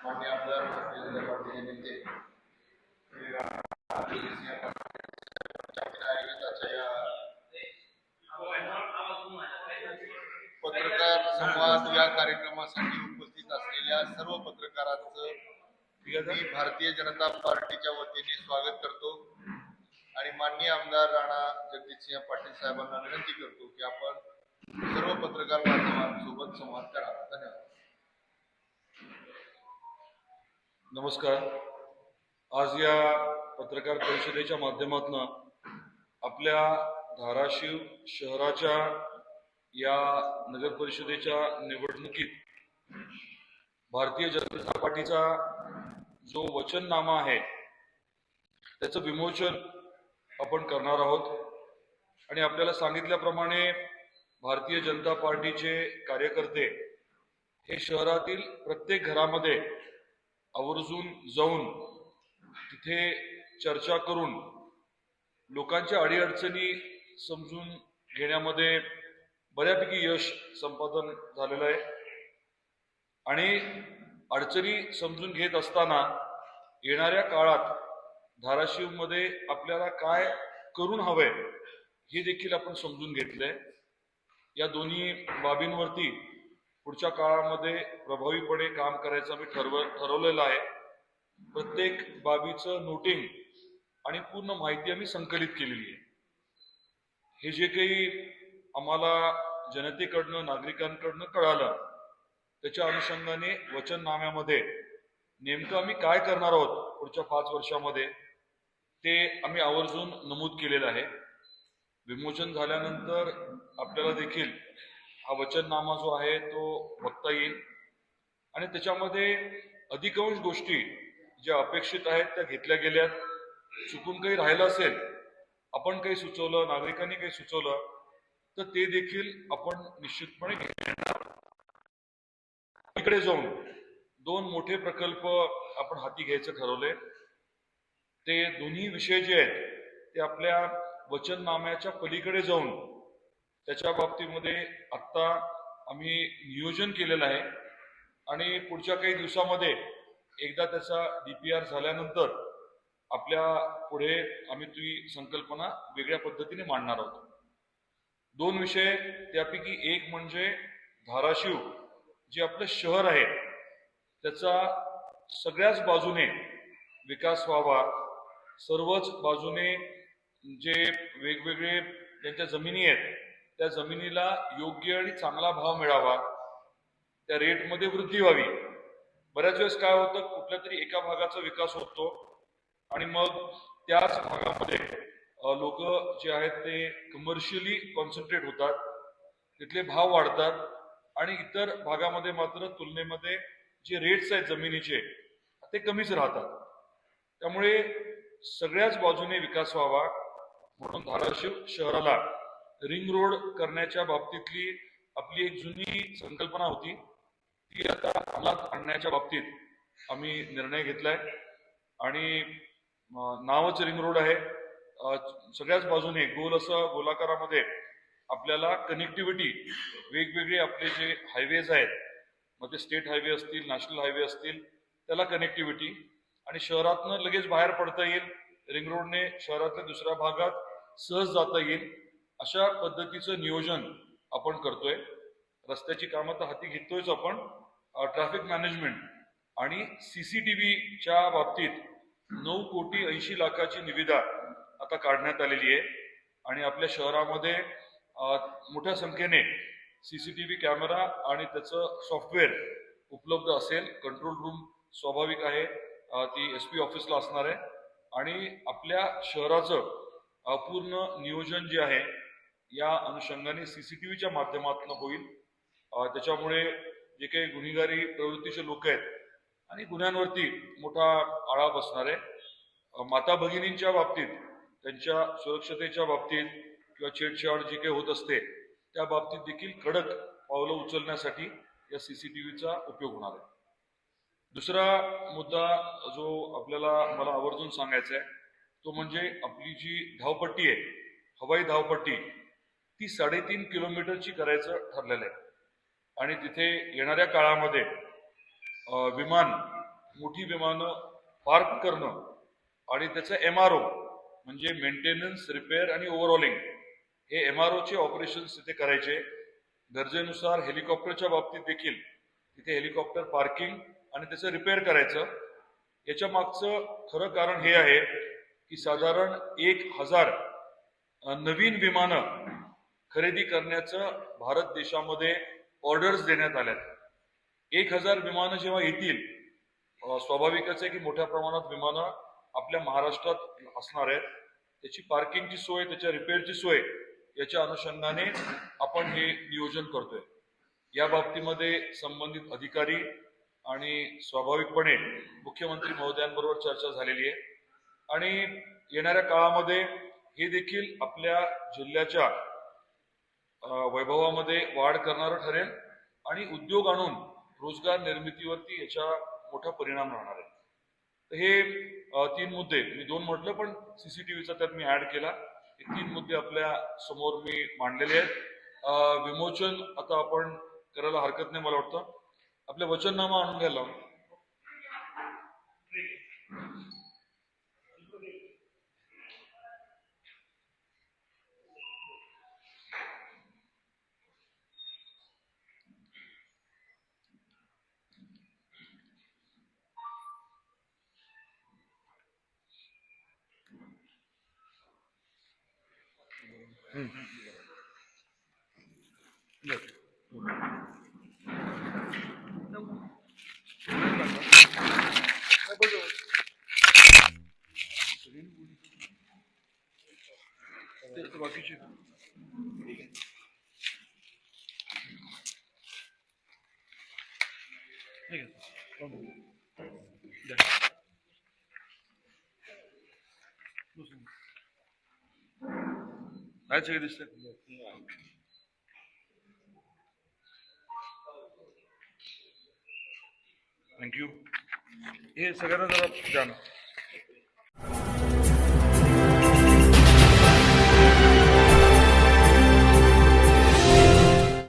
माननीय आमदार भारतीय जनता पार्टीचे नेते पत्रकार संवाद या कार्यक्रमासाठी उपस्थित असलेल्या सर्व पत्रकारांचं मी भारतीय जनता पार्टीच्या वतीने स्वागत करतो आणि माननीय आमदार राणा जगजितसिंह पाटील साहेबांना विनंती करतो की आपण सर्व पत्रकार बांधवांसोबत संवाद करा. धन्यवाद. नमस्कार. आज या पत्रकार परिषदेच्या माध्यमातून आपल्या धाराशिव शहराच्या या नगर परिषदेच्या निवडणुकीत भारतीय जनता पार्टीचा जो वचननामा आहे त्याचं विमोचन आपण करणार आहोत आणि आपल्याला सांगितल्याप्रमाणे भारतीय जनता पार्टीचे कार्यकर्ते हे शहरातील प्रत्येक घरामध्ये आवर्जून जाऊन तिथे चर्चा करून लोकांच्या अडीअडचणी समजून घेण्यामध्ये बऱ्यापैकी यश संपादन झालेलं आहे आणि अडचणी समजून घेत असताना येणाऱ्या काळात धाराशिवमध्ये आपल्याला काय करून हवंय हे देखील आपण समजून घेतलंय. या दोन्ही बाबींवरती पुढच्या काळामध्ये प्रभावीपणे काम करायचं आम्ही ठरवलेलं आहे. प्रत्येक बाबीचं नोटिंग आणि पूर्ण माहिती आम्ही संकलित केलेली आहे. हे जे काही आम्हाला जनतेकडनं नागरिकांकडनं कळालं त्याच्या अनुषंगाने वचननाम्यामध्ये नेमकं आम्ही काय करणार आहोत पुढच्या 5 वर्षामध्ये ते आम्ही आवर्जून नमूद केलेलं आहे. विमोचन झाल्यानंतर आपल्याला देखील हा वचननामा जो आहे तो बघता येईल आणि त्याच्यामध्ये अधिकांश गोष्टी ज्या अपेक्षित आहेत त्या घेतल्या गेल्यात. चुकून काही राहिलं असेल, आपण काही सुचवलं, नागरिकांनी काही सुचवलं तर ते देखील आपण निश्चितपणे घेणार. इकडे जाऊन 2 मोठे प्रकल्प आपण हाती घ्यायचं ठरवले. ते दोन्ही विषय जे आहेत ते आपल्या वचननाम्याच्या पलीकडे जाऊन त्याच्या बाबतीमध्ये आत्ता आम्ही नियोजन केलेलं आहे आणि पुढच्या काही दिवसामध्ये एकदा त्याचा DPR झाल्यानंतर आपल्या पुढे आम्ही ती संकल्पना वेगळ्या पद्धतीने मांडणार आहोत. 2 विषय त्यापैकी एक म्हणजे धाराशिव जे आपलं शहर आहे त्याचा सगळ्याच बाजूने विकास व्हावा. सर्वच बाजूने जे वेगवेगळे ज्यांच्या जमिनी आहेत त्या जमिनीला योग्य आणि चांगला भाव मिळावा, त्या रेटमध्ये वृद्धी व्हावी. बऱ्याच वेळेस काय होतं, कुठल्या तरी एका भागाचा विकास होतो आणि मग त्याच भागामध्ये लोक जे आहेत ते कमर्शियली कॉन्सन्ट्रेट होतात, तिथले भाव वाढतात आणि इतर भागामध्ये मात्र तुलनेमध्ये जे रेट्स आहेत जमिनीचे ते कमीच राहतात. त्यामुळे सगळ्याच बाजूने विकास व्हावा म्हणून धाराशिव शहराला रिंग रोड करण्याच्या बाबतीतली आपली एक जुनी संकल्पना होती ती आता अंमलात आणण्याच्या बाबतीत आम्ही निर्णय घेतलाय आणि नावच रिंग रोड आहे. सगळ्याच बाजूने असं गोलाकारामध्ये आपल्याला कनेक्टिव्हिटी वेगवेगळे आपले जे हायवेज आहेत, मग ते स्टेट हायवे असतील, नॅशनल हायवे असतील, त्याला कनेक्टिव्हिटी आणि शहरातनं लगेच बाहेर पडता येईल. रिंग रोडने शहरातल्या दुसऱ्या भागात सहज जाता येईल अशा पद्धतीचं नियोजन आपण करतोय. रस्त्याची कामं तर हाती घेतोयच आपण. ट्रॅफिक मॅनेजमेंट आणि CCTVच्या बाबतीत 9,80,00,000ची निविदा आता काढण्यात आलेली आहे आणि आपल्या शहरामध्ये मोठ्या संख्येने CCTV कॅमेरा आणि त्याचं सॉफ्टवेअर उपलब्ध असेल. कंट्रोल रूम स्वाभाविक आहे ती SP ऑफिसला असणार आहे आणि आपल्या शहराचं पूर्ण नियोजन जे आहे या अनुषंगाने CCTVच्या माध्यमातून होईल. त्याच्यामुळे जे काही गुन्हेगारी प्रवृत्तीचे लोक आहेत आणि गुन्ह्यांवरती मोठा आळा बसणार आहे. माता भगिनींच्या बाबतीत त्यांच्या सुरक्षतेच्या बाबतीत किंवा छेडछाड जी काही होत असते त्या बाबतीत देखील कडक पावलं उचलण्यासाठी या CCTVचा उपयोग होणार आहे. दुसरा मुद्दा जो मला आवर्जून सांगायचा आहे तो म्हणजे आपली जी धावपट्टी आहे, हवाई धावपट्टी, ती 3.5 किलोमीटरची करायचं ठरलेलं आहे आणि तिथे येणाऱ्या काळामध्ये विमान मोठी विमानं पार्क करणं आणि त्याचं MRO म्हणजे मेंटेनन्स, रिपेअर आणि ओव्हरऑलिंग हे MROचे ऑपरेशन्स तिथे करायचे. गरजेनुसार हेलिकॉप्टरच्या बाबतीत देखील तिथे हेलिकॉप्टर पार्किंग आणि त्याचं रिपेअर करायचं. याच्या मागचं खरं कारण हे आहे की साधारण 1000 नवीन विमानं खरेदी करण्याचं भारत देशामध्ये ऑर्डर्स देण्यात आल्यात. 1000 विमानं जेव्हा येतील, स्वाभाविकच आहे की मोठ्या प्रमाणात विमानं आपल्या महाराष्ट्रात असणार आहेत. त्याची पार्किंगची सोय, त्याच्या रिपेअरची सोय याच्या अनुषंगाने आपण हे नियोजन करतोय. या बाबतीमध्ये संबंधित अधिकारी आणि स्वाभाविकपणे मुख्यमंत्री महोदयांबरोबर चर्चा झालेली आहे आणि येणाऱ्या काळामध्ये हे देखील आपल्या जिल्ह्याच्या वैभवामध्ये वाढ करणारं ठरेल आणि उद्योग आणून रोजगार निर्मितीवरती याचा मोठा परिणाम राहणार आहे. तर हे 3 मुद्दे मी 2 म्हटलं, पण CCTVचा त्यात मी ऍड केला. हे 3 मुद्दे आपल्या समोर मी मांडलेले आहेत. विमोचन आता आपण करायला हरकत नाही मला वाटतं. आपल्या वचननामा आणून घ्यायला लावून. बाकीचे काय सगळे दिसतात. थँक्यू. हे सगळ्यांना जरा द्या ना.